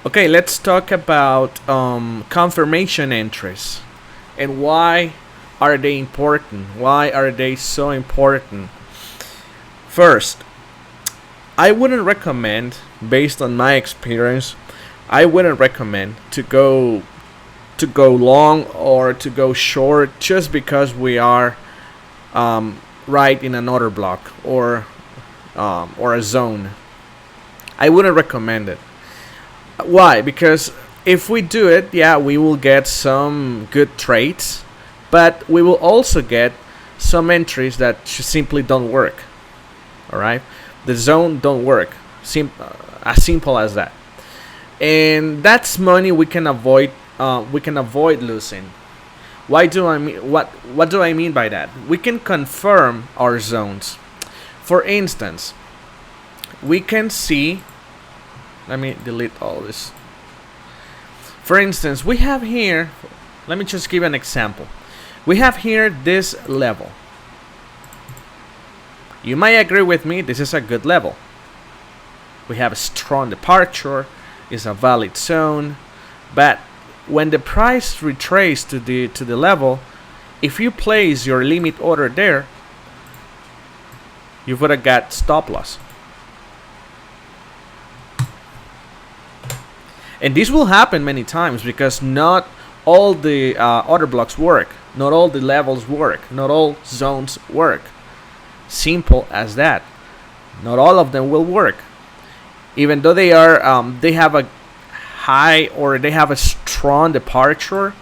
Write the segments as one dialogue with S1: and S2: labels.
S1: Okay, let's talk about confirmation entries and why are they important? Why are they so important? First, I wouldn't recommend, based on my experience, I wouldn't recommend to go long or to go short just because we are right in an order block or a zone. I wouldn't recommend it. Why? Because if we do it, yeah, we will get some good trades, but we will also get some entries that simply don't work. All right, the zone don't work. As simple as that. And that's money we can avoid. We can avoid losing. Why do I mean what do I mean by that? We can confirm our zones. For instance, we can see. Let me delete all this. For instance, we have here. Let me just give an example. We have here this level. You might agree with me. This is a good level. We have a strong departure. It's a valid zone, but when the price retraces to the level, if you place your limit order there, you would have got stop loss. And this will happen many times because not all the order blocks work, not all the levels work, not all zones work. Simple as that. Not all of them will work, even though they have a high or they have a strong departure.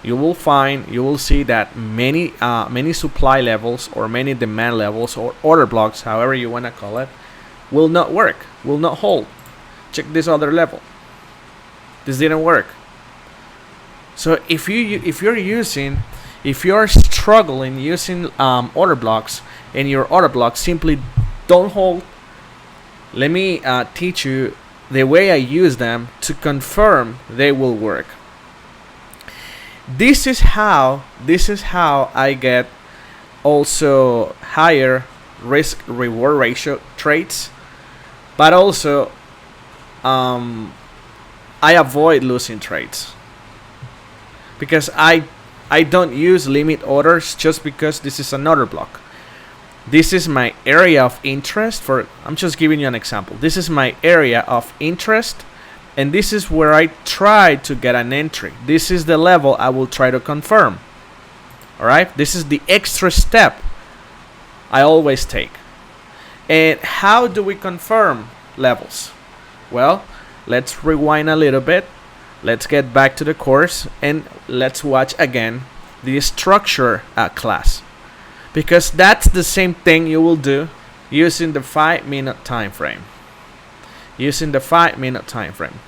S1: You will see that many supply levels or many demand levels or order blocks, however you want to call it, will not work, will not hold. Check this other level. This didn't work. So if you're struggling using order blocks and your order blocks simply don't hold, let me teach you the way I use them to confirm they will work. This is how I get also higher risk reward ratio trades, but also I avoid losing trades because I don't use limit orders just because this is an order block. This is my area of interest. I'm just giving you an example. This is my area of interest, and this is where I try to get an entry. This is the level I will try to confirm. All right, this is the extra step I always take. And how do we confirm levels? Well, let's rewind a little bit. Let's get back to the course and let's watch again the structure class, because that's the same thing you will do using the 5-minute time frame. Using the 5-minute time frame.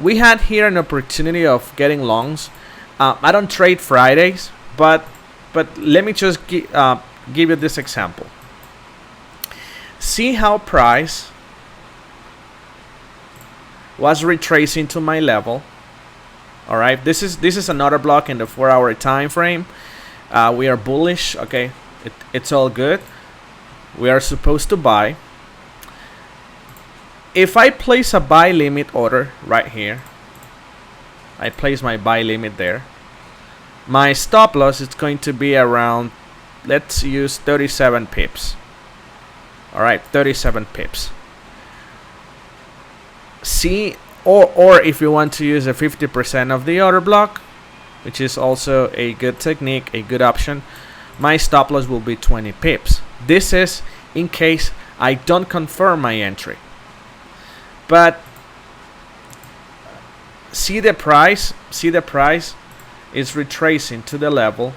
S1: We had here an opportunity of getting longs. I don't trade Fridays, but let me just give you this example. See how price was retracing to my level. All right, this is another block in the 4-hour time frame. We are bullish. Okay, it's all good. We are supposed to buy. If I place a buy limit order right here, I place my buy limit there. My stop loss is going to be around, let's use 37 pips. All right, 37 pips. See, or if you want to use a 50% of the order block, which is also a good technique, a good option, my stop loss will be 20 pips. This is in case I don't confirm my entry. But see the price is retracing to the level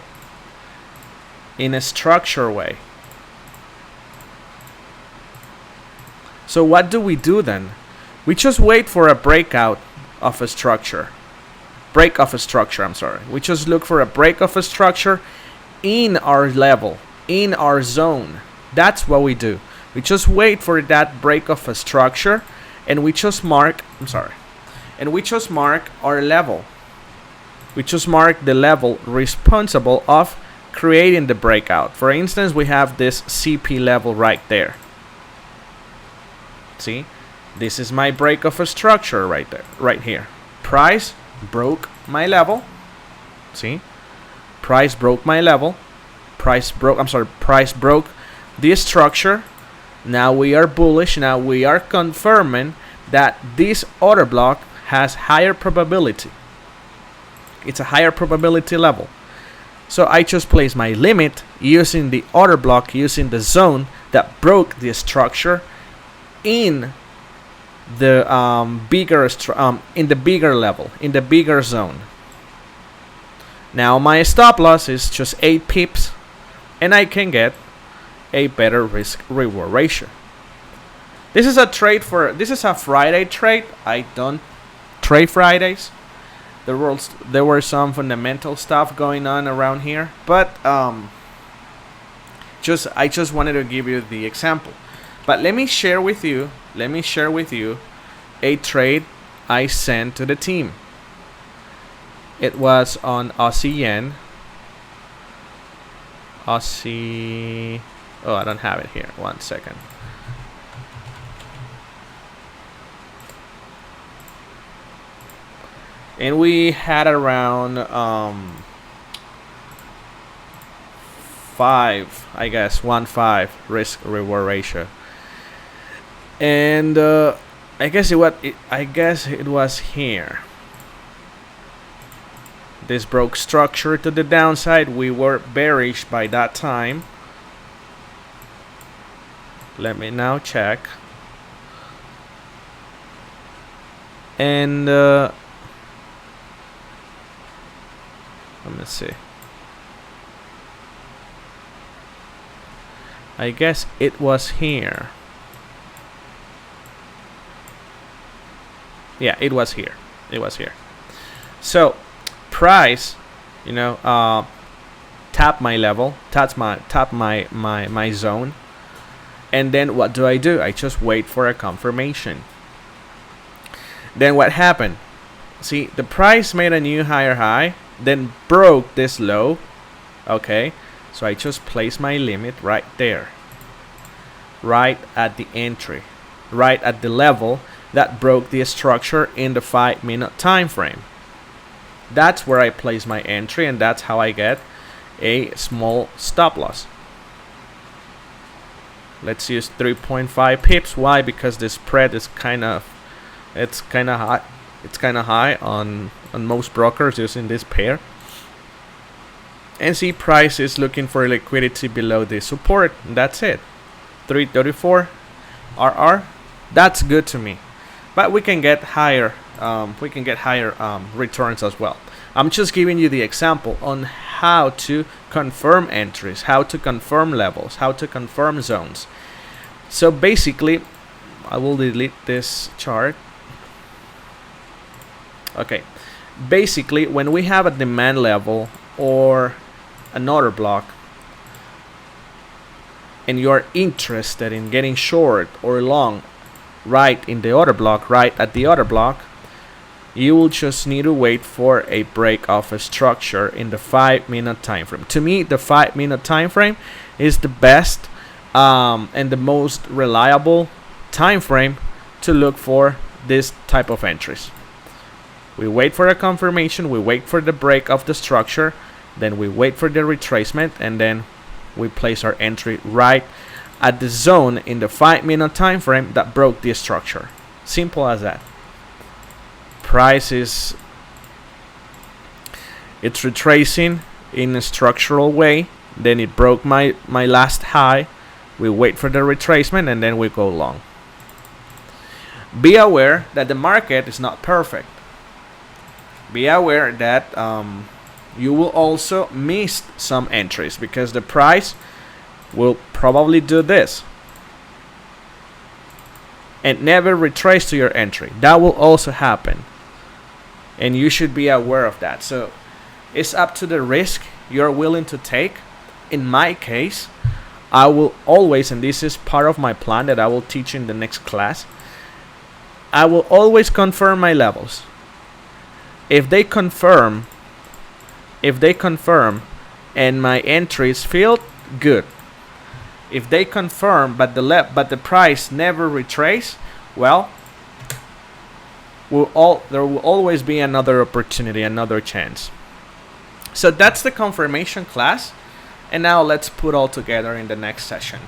S1: in a structured way. So what do we do then? We just wait for a breakout of a structure. We just look for a break of a structure in our level, in our zone. That's what we do. We just wait for that break of a structure, and we just mark our level. We just mark the level responsible of creating the breakout. For instance, we have this CP level right there. See? This is my break of a structure right there, right here. Price broke my level. See? Price broke my level. Price broke this structure. Now we are bullish. Now we are confirming that this order block has higher probability. It's a higher probability level. So I just place my limit using the order block, using the zone that broke the structure in the bigger level, in the bigger zone. Now my stop loss is just 8 pips, and I can get a better risk reward ratio. This is a Friday trade. I don't trade Fridays. There were some fundamental stuff going on around here, but I just wanted to give you the example. But let me share with you a trade I sent to the team. It was on Aussie yen. Aussie. Oh, I don't have it here. 1 second. And we had around 5, I guess, 1.5 risk reward ratio. And I guess it was here. This broke structure to the downside. We were bearish by that time. Let me now check. And let me see. I guess it was here. Yeah, it was here. It was here. So price, tap my level, tap my zone, and then what do? I just wait for a confirmation. Then what happened? See, the price made a new higher high, then broke this low. Okay, so I just place my limit right there, right at the entry, right at the level that broke the structure in the 5-minute time frame. That's where I place my entry, and that's how I get a small stop loss. Let's use 3.5 pips. Why? Because the spread is kind of high. It's kind of high on most brokers using this pair. And see, price is looking for liquidity below the support. And that's it. 334 RR. That's good to me. But we can get higher. Returns as well. I'm just giving you the example on how to confirm entries, how to confirm levels, how to confirm zones. So basically, I will delete this chart. Okay, basically when we have a demand level or an order block and you're interested in getting short or long right in the order block, right at the order block, you will just need to wait for a break of a structure in the 5-minute time frame. To me, the 5-minute time frame is the best and the most reliable time frame to look for this type of entries. We wait for a confirmation, we wait for the break of the structure, then we wait for the retracement, and then we place our entry right at the zone in the 5-minute time frame that broke the structure. Simple as that. Price it's retracing in a structural way, then it broke my last high. We wait for the retracement, and then we go long. Be aware that the market is not perfect. Be aware that you will also miss some entries because the price will probably do this and never retrace to your entry. That will also happen, and you should be aware of that. So it's up to the risk you're willing to take. In my case, I will always, and this is part of my plan that I will teach in the next class, I will always confirm my levels. If they confirm and my entries feel good, if they confirm but the price never retrace, well, there will always be another opportunity, another chance. So that's the confirmation class, and now let's put all together in the next session.